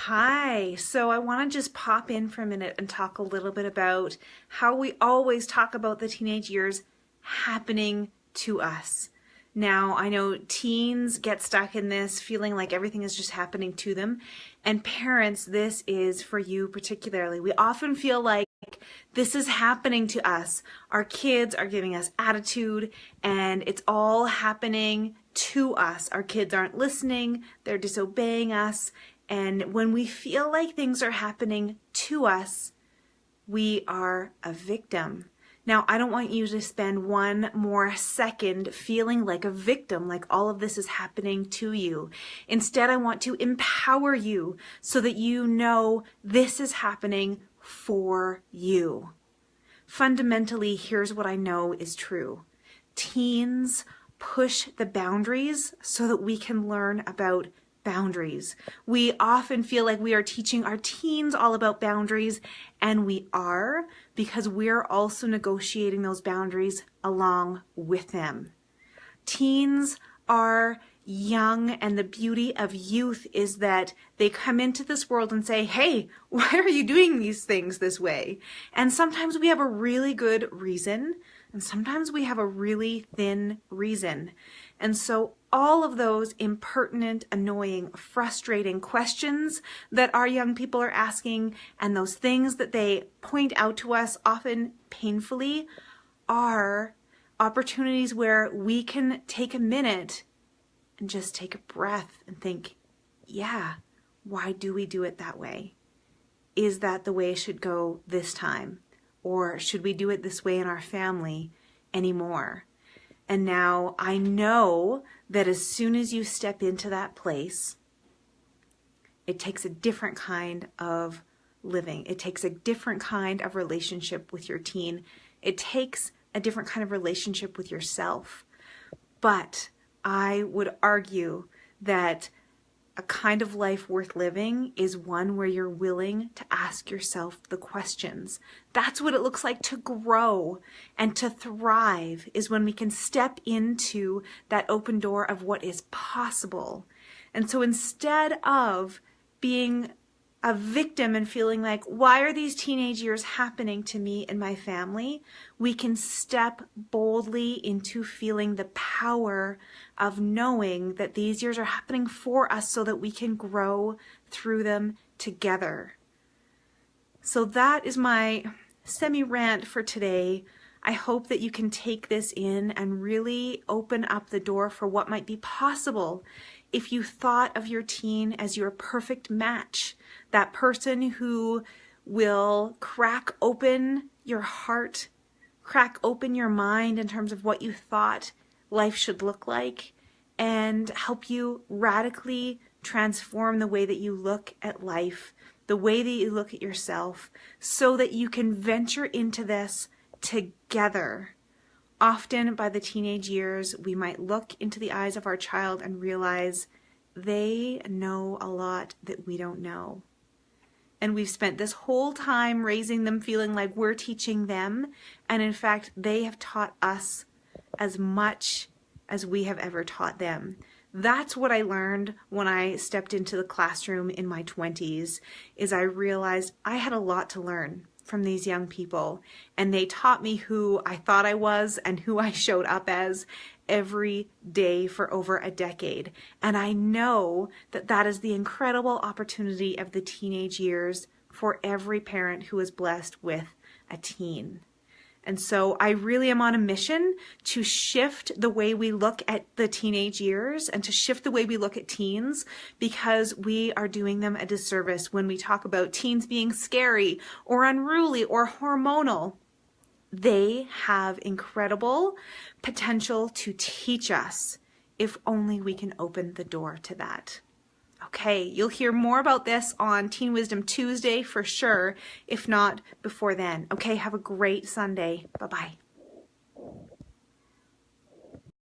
Hi, so I want to just pop in for a minute and talk a little bit about how we always talk about the teenage years happening to us. Now, I know teens get stuck in this feeling like everything is just happening to them, and parents, this is for you particularly. We often feel like this is happening to us. Our kids are giving us attitude, and it's all happening to us. Our kids aren't listening, they're disobeying us. And when we feel like things are happening to us, we are a victim. Now, I don't want you to spend one more second feeling like a victim, like all of this is happening to you. Instead, I want to empower you so that you know this is happening for you. Fundamentally, here's what I know is true. Teens push the boundaries so that we can learn about boundaries. We often feel like we are teaching our teens all about boundaries, and we are, because we're also negotiating those boundaries along with them. Teens are young, and the beauty of youth is that they come into this world and say, hey, why are you doing these things this way? And sometimes we have a really good reason, and sometimes we have a really thin reason. And so all of those impertinent, annoying, frustrating questions that our young people are asking, and those things that they point out to us, often painfully, are opportunities where we can take a minute and just take a breath and think, yeah, why do we do it that way? Is that the way it should go this time? Or should we do it this way in our family anymore? And now I know that as soon as you step into that place, it takes a different kind of living. It takes a different kind of relationship with your teen. It takes a different kind of relationship with yourself. But I would argue that a kind of life worth living is one where you're willing to ask yourself the questions. That's what it looks like to grow and to thrive, is when we can step into that open door of what is possible. And so instead of being a victim and feeling like, why are these teenage years happening to me and my family? We can step boldly into feeling the power of knowing that these years are happening for us so that we can grow through them together. So that is my semi-rant for today. I hope that you can take this in and really open up the door for what might be possible if you thought of your teen as your perfect match, that person who will crack open your heart, crack open your mind in terms of what you thought life should look like, and help you radically transform the way that you look at life, the way that you look at yourself, so that you can venture into this together. Often by the teenage years, we might look into the eyes of our child and realize they know a lot that we don't know. And we've spent this whole time raising them feeling like we're teaching them. And in fact, they have taught us as much as we have ever taught them. That's what I learned when I stepped into the classroom in my 20s, is I realized I had a lot to learn from these young people, and they taught me who I thought I was and who I showed up as every day for over a decade. And I know that that is the incredible opportunity of the teenage years for every parent who is blessed with a teen. And so I really am on a mission to shift the way we look at the teenage years and to shift the way we look at teens, because we are doing them a disservice when we talk about teens being scary or unruly or hormonal. They have incredible potential to teach us if only we can open the door to that. Okay, you'll hear more about this on Teen Wisdom Tuesday for sure, if not before then. Okay, have a great Sunday. Bye-bye.